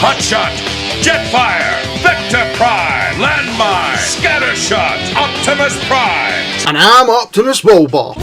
Hotshot, Jetfire, Vector Prime, Landmine, Scattershot, Optimus Prime. And I'm Optimus Wilbur.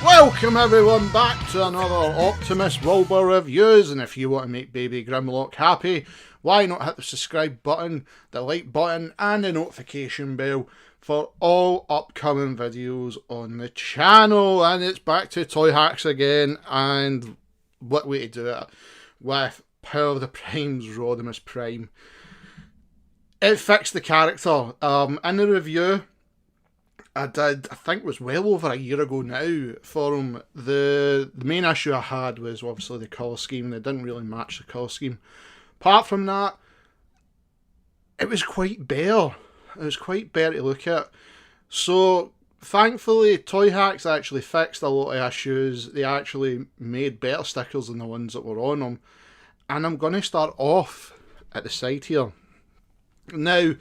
Welcome everyone back to another Optimus Wilbur reviews, and if you want to make baby Grimlock happy, why not hit the subscribe button, the like button and the notification bell for all upcoming videos on the channel. And it's back to Toyhax again, and what way to do it with Power of the Prime's Rodimus Prime. It fixed the character. In the review I did, I think it was well over a year ago now, for him. The main issue I had was obviously the colour scheme. They didn't really match the colour scheme. Apart from that, it was quite bare. It was quite bare to look at. So, thankfully, Toyhax actually fixed a lot of issues. They actually made better stickers than the ones that were on them. And I'm going to start off at the side here. Now,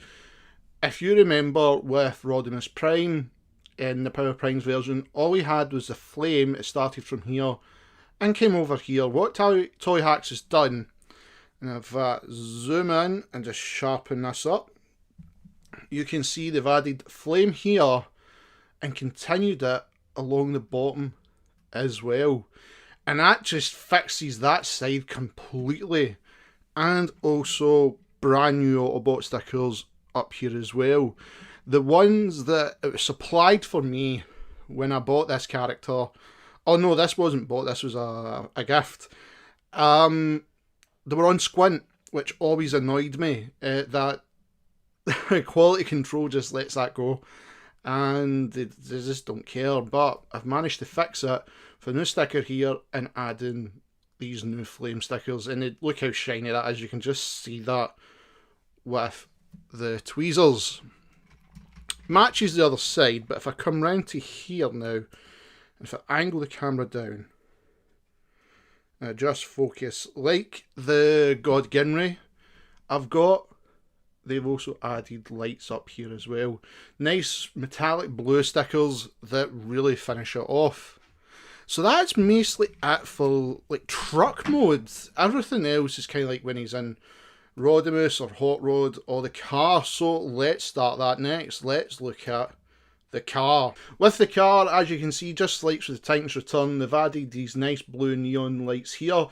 if you remember with Rodimus Prime, in the Power Primes version, all he had was the flame. It started from here and came over here. What Toyhax has done, and if I zoom in and just sharpen this up, you can see they've added flame here and continued it along the bottom as well. And that just fixes that side completely. And also brand new Autobot stickers up here as well. The ones that it was supplied for me when I bought this character, oh no, this wasn't bought, this was a gift. They were on squint, which always annoyed me. That quality control just lets that go, and they just don't care. But I've managed to fix it for a new sticker here and adding these new flame stickers, and look how shiny that is. You can just see that with the tweezers. Matches the other side, but if I come round to here now, and if I angle the camera down, just focus, like the God Ginry I've got, they've also added lights up here as well. Nice metallic blue stickers that really finish it off. So that's mostly it for like truck modes. Everything else is kind of like when he's in Rodimus or Hot Rod or the car. So let's start that next. Let's look at the car. With the car, as you can see, just like with the Titan's Return, they've added these nice blue neon lights here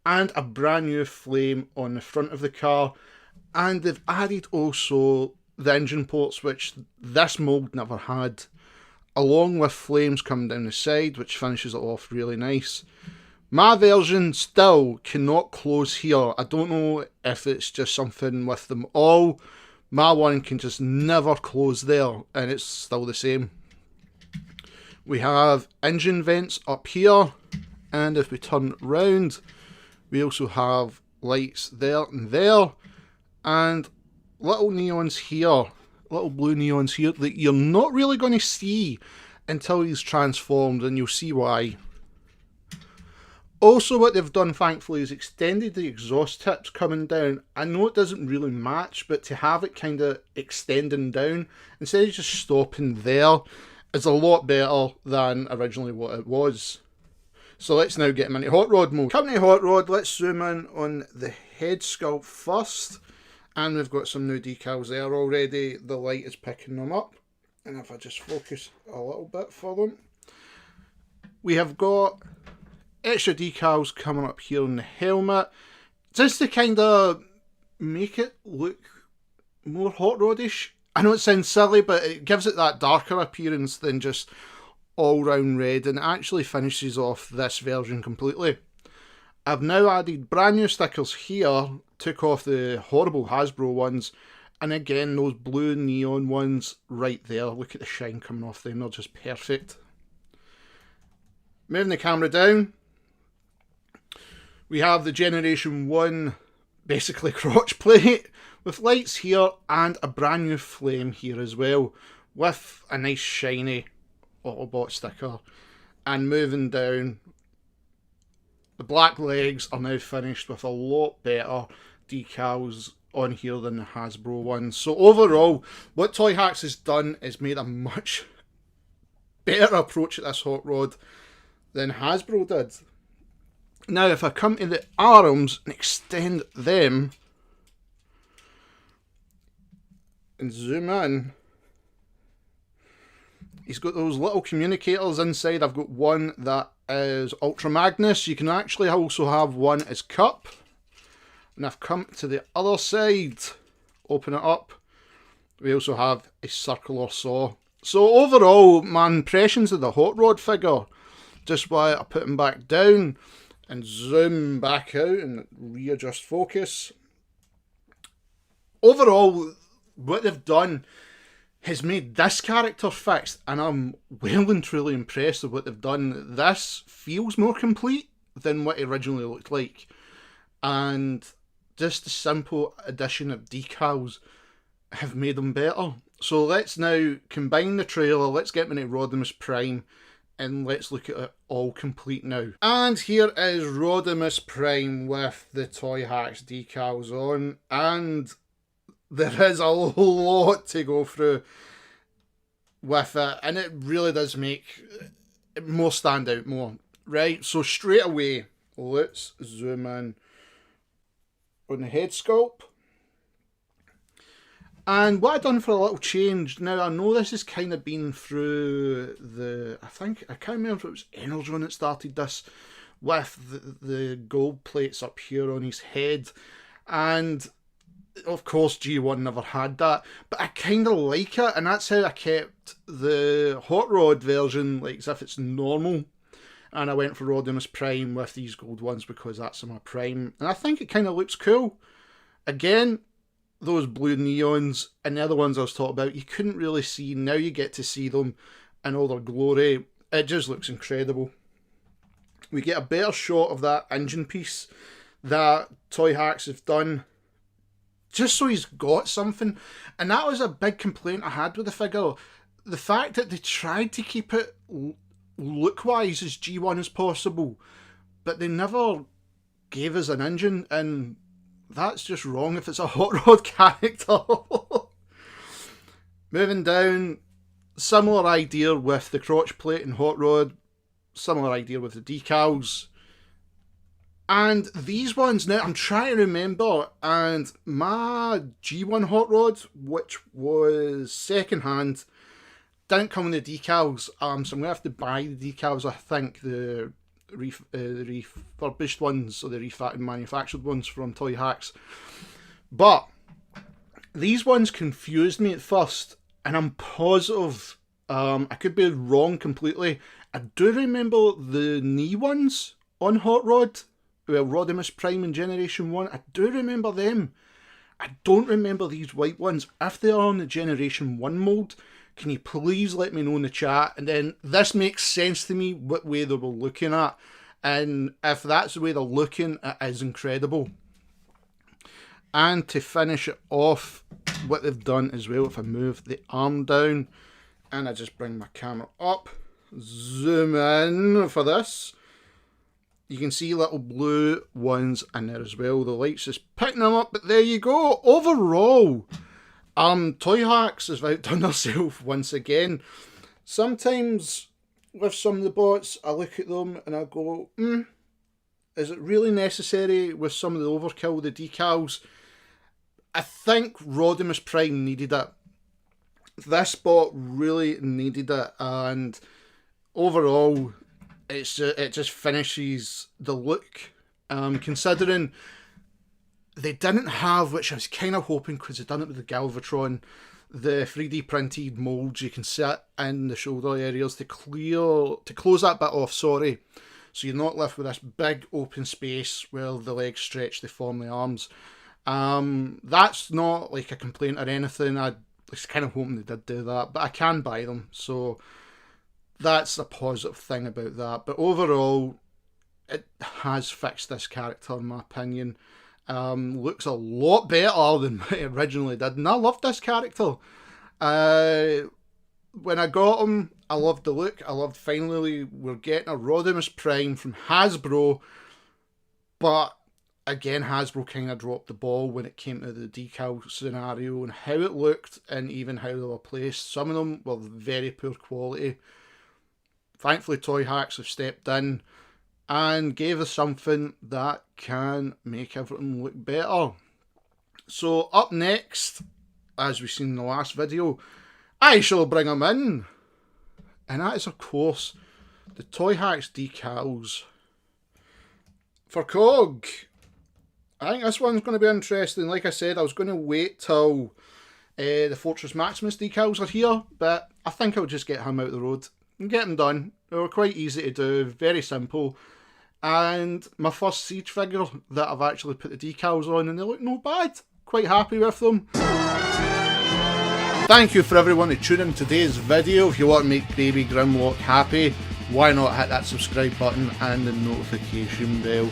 and a brand new flame on the front of the car. And they've added also the engine ports, which this mould never had, along with flames coming down the side, which finishes it off really nice. My version still cannot close here. I don't know if it's just something with them all. My one can just never close there, and it's still the same. We have engine vents up here, and if we turn round, we also have lights there and there, and little neons here, little blue neons here that you're not really going to see until he's transformed, and you'll see why. Also, what they've done, thankfully, is extended the exhaust tips coming down. I know it doesn't really match, but to have it kind of extending down, instead of just stopping there, is a lot better than originally what it was. So let's now get him into Hot Rod mode. Coming to Hot Rod, let's zoom in on the head sculpt first. And we've got some new decals there already. The light is picking them up. And if I just focus a little bit for them, we have got extra decals coming up here on the helmet, just to kind of make it look more Hot Rodish. I know it sounds silly, but it gives it that darker appearance than just all round red, and it actually finishes off this version completely. I've now added brand new stickers here, took off the horrible Hasbro ones, and again those blue neon ones right there. Look at the shine coming off them, they're just perfect. Moving the camera down, we have the Generation 1, basically crotch plate, with lights here and a brand new flame here as well, with a nice shiny Autobot sticker. And moving down, the black legs are now finished with a lot better decals on here than the Hasbro ones. So overall, what Toyhax has done is made a much better approach at this hot rod than Hasbro did. Now, if I come to the arms and extend them and zoom in, he's got those little communicators inside. I've got one that is Ultra Magnus. You can actually also have one as Cup. And I've come to the other side, open it up, we also have a circular saw. So overall, my impressions of the hot rod figure, just why I put him back down and zoom back out and readjust focus. Overall, what they've done has made this character fixed, and I'm well and truly impressed with what they've done. This feels more complete than what it originally looked like, and just the simple addition of decals have made them better. So let's now combine the trailer, let's get into Rodimus Prime, and let's look at it all complete now. And here is Rodimus Prime with the Toyhax decals on, and there is a lot to go through with it, and it really does make it more stand out more. Right, so straight away, let's zoom in on the head sculpt. And what I've done for a little change, now I know this has kind of been through the, I can't remember if it was Energon that started this, with the gold plates up here on his head, and of course G1 never had that, but I kind of like it, and that's how I kept the Hot Rod version like as if it's normal, and I went for Rodimus Prime with these gold ones because that's my Prime, and I think it kind of looks cool. Again, those blue neons and the other ones I was talking about, you couldn't really see. Now you get to see them in all their glory. It just looks incredible. We get a better shot of that engine piece that Toyhax have done, just so he's got something. And that was a big complaint I had with the figure. The fact that they tried to keep it look-wise as G1 as possible, but they never gave us an engine, and that's just wrong if it's a Hot Rod character. Moving down, similar idea with the crotch plate and Hot Rod, similar idea with the decals. And these ones, now I'm trying to remember, and my G1 Hot Rod, which was second hand, didn't come with the decals, so I'm going to have to buy the decals, I think, the refurbished ones, or the refatted manufactured ones from Toyhax. But these ones confused me at first, and I'm positive, I could be wrong completely, I do remember the knee ones on Hot Rod, well, Rodimus Prime in Generation 1, I do remember them. I don't remember these white ones. If they are on the Generation 1 mould, can you please let me know in the chat? And then this makes sense to me what way they were looking at. And if that's the way they're looking, it is incredible. And to finish it off, what they've done as well, if I move the arm down and I just bring my camera up, zoom in for this, you can see little blue ones in there as well. The light's just picking them up, but there you go. Overall, Toyhax has outdone herself once again. Sometimes with some of the bots, I look at them and I go, is it really necessary with some of the overkill, the decals? I think Rodimus Prime needed it. This bot really needed it, and overall, it just finishes the look. Considering they didn't have, which I was kind of hoping because they'd done it with the Galvatron, the 3D printed molds you can set in the shoulder areas to close that bit off, sorry. So you're not left with this big open space where the legs stretch to form the arms. That's not like a complaint or anything. I was kind of hoping they did do that, but I can buy them. So that's a positive thing about that. But overall, it has fixed this character in my opinion. Looks a lot better than what it originally did, and I loved this character. When I got him, I loved the look. I loved finally we're getting a Rodimus Prime from Hasbro, but again, Hasbro kind of dropped the ball when it came to the decal scenario and how it looked and even how they were placed. Some of them were very poor quality. Thankfully, Toyhax have stepped in and gave us something that can make everything look better. So up next, as we've seen in the last video, I shall bring them in. And that is, of course, the Toyhax decals for COG. I think this one's going to be interesting. Like I said, I was going to wait till the Fortress Maximus decals are here, but I think I'll just get him out the road and get them done. They were quite easy to do, very simple. And my first Siege figure that I've actually put the decals on, and they look no bad. Quite happy with them. Thank you for everyone to tune in today's video. If you want to make Baby Grimlock happy, why not hit that subscribe button and the notification bell.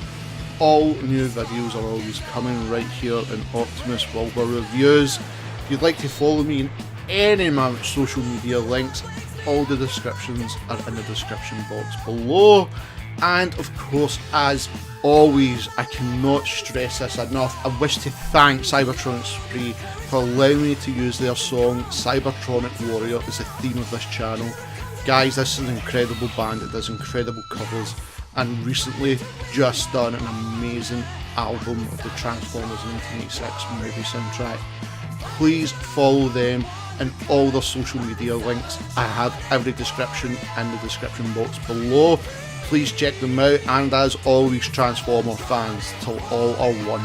All new videos are always coming right here in Optimus Wilbur Reviews. If you'd like to follow me in any of my social media links, all the descriptions are in the description box below. And of course, as always, I cannot stress this enough, I wish to thank Cybertronic Spree for allowing me to use their song Cybertronic Warrior as the theme of this channel. Guys, this is an incredible band that does incredible covers, and recently just done an amazing album of the Transformers 1986 movie soundtrack. Please follow them and all their social media links. I have every description in the description box below. Please check them out, and as always, Transformer fans, till all are one.